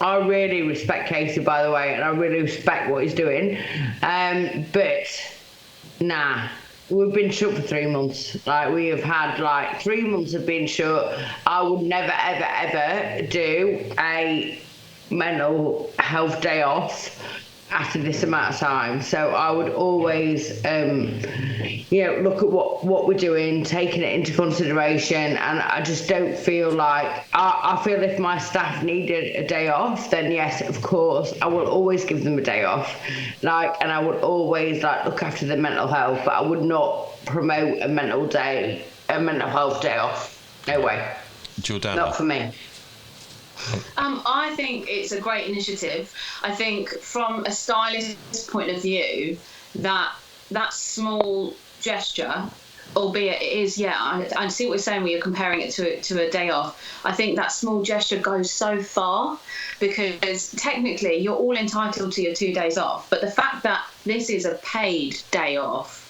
I really respect Casey, by the way, and I really respect what he's doing. But nah, we've been shut for 3 months. Like, we have had like 3 months of being shut. I would never, ever, ever do a mental health day off after this amount of time. So I would always look at what we're doing, taking it into consideration. And I just don't feel like I feel if my staff needed a day off, then yes, of course I will always give them a day off, and I would always look after their mental health, but I would not promote a mental health day off. No way. Jordana. Not for me. I think it's a great initiative. I think from a stylist point of view, that small gesture, albeit it is, I see what you're saying when you're comparing it to a day off. I think that small gesture goes so far, because technically you're all entitled to your 2 days off, but the fact that this is a paid day off,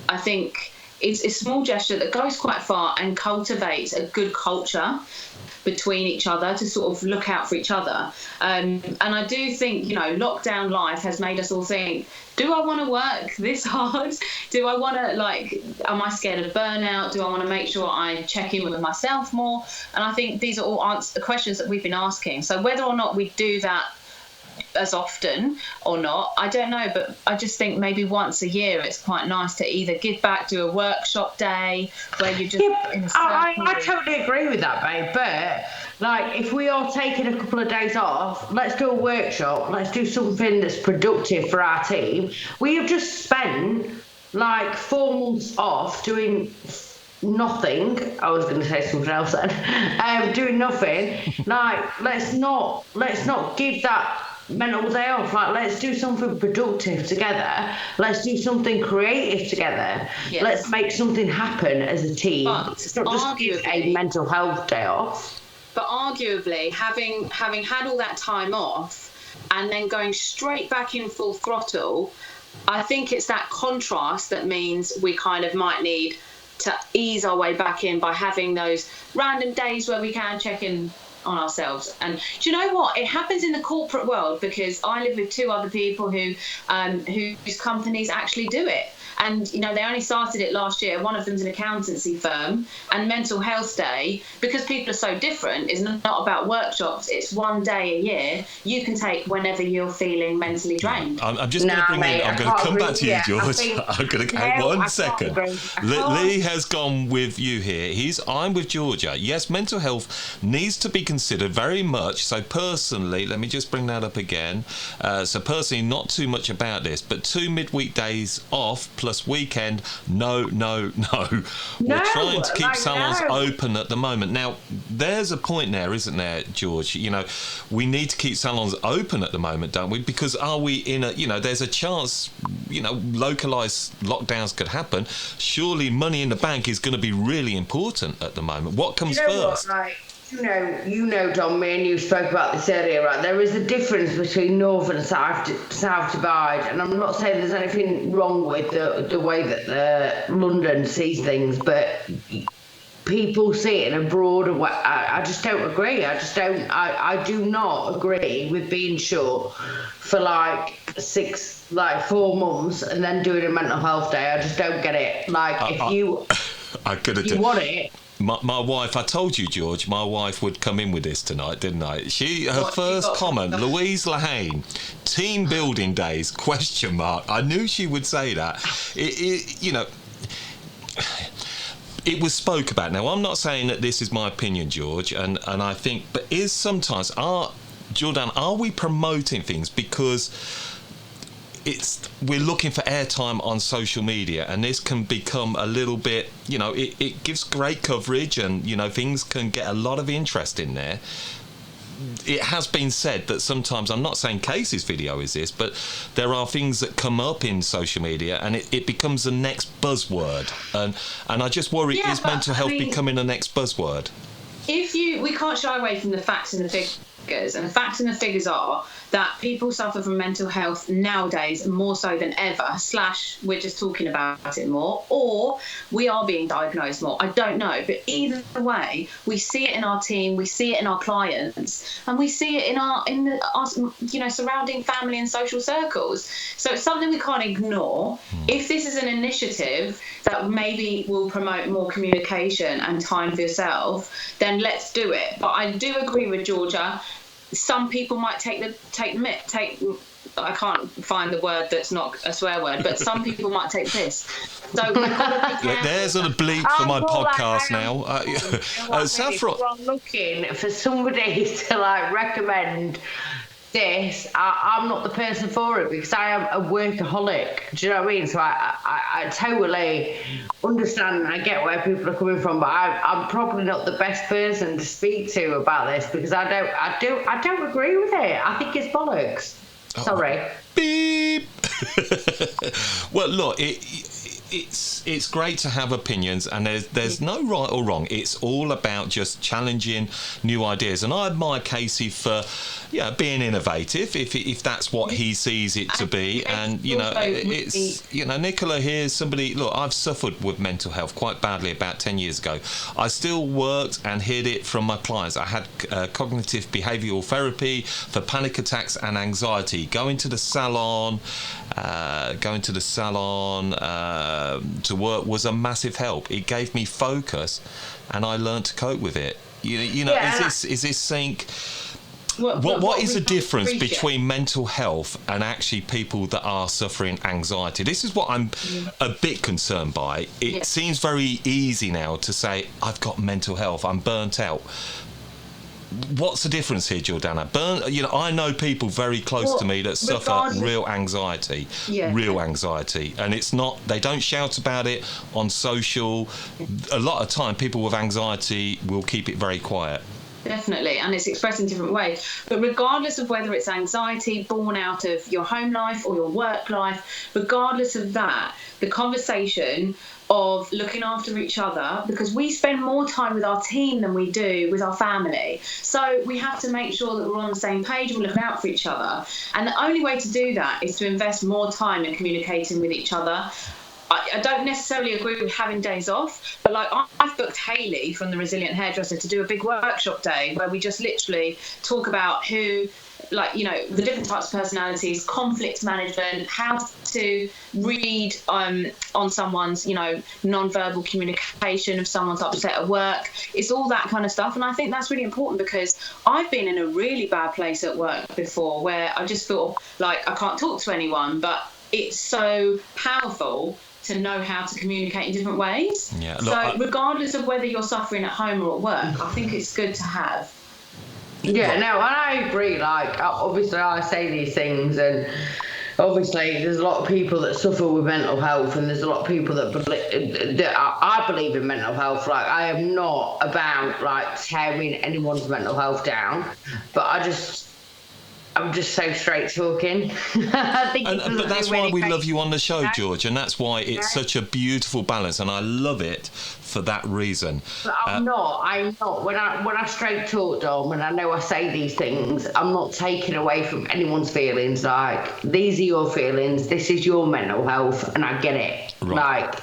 I think it's a small gesture that goes quite far and cultivates a good culture between each other to sort of look out for each other. And I do think, lockdown life has made us all think, do I want to work this hard? Do I want to, am I scared of burnout? Do I want to make sure I check in with myself more? And I think these are all the questions that we've been asking. So whether or not we do that as often or not, I don't know, but I just think maybe once a year it's quite nice to either give back, do a workshop day where you just in a I totally agree with that, babe, but if we are taking a couple of days off, let's do a workshop, let's do something that's productive for our team. We have just spent 4 months off doing nothing. I was going to say something else then. Doing nothing. Let's not give that mental day off. Let's do something productive together. Let's do something creative together. Yes. Let's make something happen as a team. But it's not just give a mental health day off. But arguably, having had all that time off and then going straight back in full throttle, I think it's that contrast that means we kind of might need to ease our way back in by having those random days where we can check in on ourselves. And do you know what? It happens in the corporate world, because I live with 2 other people whose companies actually do it. And, they only started it last year. One of them's an accountancy firm. And Mental Health Day, because people are so different, is not about workshops. It's 1 day a year you can take whenever you're feeling mentally drained. I'm just going to bring in... I'm going to come back to you, George. I'm going to... Hang 1 second. Lee has gone with you here. I'm with Georgia. Yes, mental health needs to be considered very much. So personally, let me just bring that up again. So personally, not too much about this, but 2 midweek days off plus weekend, no. We're trying to keep salons open at the moment. Now, there's a point there, isn't there, George? We need to keep salons open at the moment, don't we? Because are we in a, there's a chance, localised lockdowns could happen. Surely money in the bank is going to be really important at the moment. What comes first? Don, me and you spoke about this earlier, right? There is a difference between North and South divide, and I'm not saying there's anything wrong with the way that London sees things, but people see it in a broader way. I just don't agree. I do not agree with being shut for 4 months and then doing a mental health day. I just don't get it. If you want it. My wife, I told you, George, my wife would come in with this tonight, didn't I? Her first comment, Louise Lahane, team building days, ? I knew she would say that. It was spoke about. Now, I'm not saying that this is my opinion, George, and I think, but Jordan, are we promoting things because we're looking for airtime on social media, and this can become a little bit, it gives great coverage, and things can get a lot of interest in there. It has been said that sometimes, I'm not saying Casey's video is this, but there are things that come up in social media and it becomes the next buzzword, and I just worry, is mental health becoming the next buzzword? We can't shy away from the facts and the and the facts and the figures are that people suffer from mental health nowadays more so than ever, / we're just talking about it more, or we are being diagnosed more. I don't know, but either way, we see it in our team, we see it in our clients, and we see it in our surrounding family and social circles. So it's something we can't ignore. If this is an initiative that maybe will promote more communication and time for yourself, then let's do it. But I do agree with Georgia. Some people might take I can't find the word that's not a swear word, but some people might take this. So there's a bleep for my podcast now. I'm looking for somebody to recommend this. I'm not the person for it because I am a workaholic. Do you know what I mean? So I totally understand and I get where people are coming from, but I'm probably not the best person to speak to about this because I don't agree with it. I think it's bollocks. Sorry. Beep. Well, look, it's great to have opinions, and there's no right or wrong. It's all about just challenging new ideas, and I admire Casey for being innovative if that's what he sees it to be. And it's Nicola here's somebody. Look, I've suffered with mental health quite badly about 10 years ago. I still worked and hid it from my clients. I had cognitive behavioural therapy for panic attacks and anxiety. Going to the salon to work was a massive help. It gave me focus, and I learned to cope with it. Is this sync? What is the difference between mental health and actually people that are suffering anxiety? This is what I'm a bit concerned by. It seems very easy now to say, I've got mental health, I'm burnt out. What's the difference here, Jordana? I know people very close to me that suffer real anxiety, and it's not. They don't shout about it on social. A lot of time, people with anxiety will keep it very quiet. Definitely, and it's expressed in different ways. But regardless of whether it's anxiety born out of your home life or your work life, regardless of that, the conversation of looking after each other, because we spend more time with our team than we do with our family. So we have to make sure that we're on the same page, we're looking out for each other. And the only way to do that is to invest more time in communicating with each other. I don't necessarily agree with having days off, but I've booked Hayley from the Resilient Hairdresser to do a big workshop day where we just literally talk about the different types of personalities, conflict management, how to read on someone's, non-verbal communication if someone's upset at work. It's all that kind of stuff. And I think that's really important because I've been in a really bad place at work before where I just feel like I can't talk to anyone, but it's so powerful to know how to communicate in different ways. Yeah, look, regardless of whether you're suffering at home or at work, I think it's good to have. Yeah, no, and I agree. Obviously, I say these things, and obviously, there's a lot of people that suffer with mental health, and there's a lot of people that I believe in mental health. I am not about tearing anyone's mental health down, but I'm just so straight talking. But that's why we love you on the show, George, and that's why it's such a beautiful balance, and I love it for that reason. But I'm not. When I straight talk, Dom, and I know I say these things, I'm not taking away from anyone's feelings. These are your feelings. This is your mental health, and I get it. Right.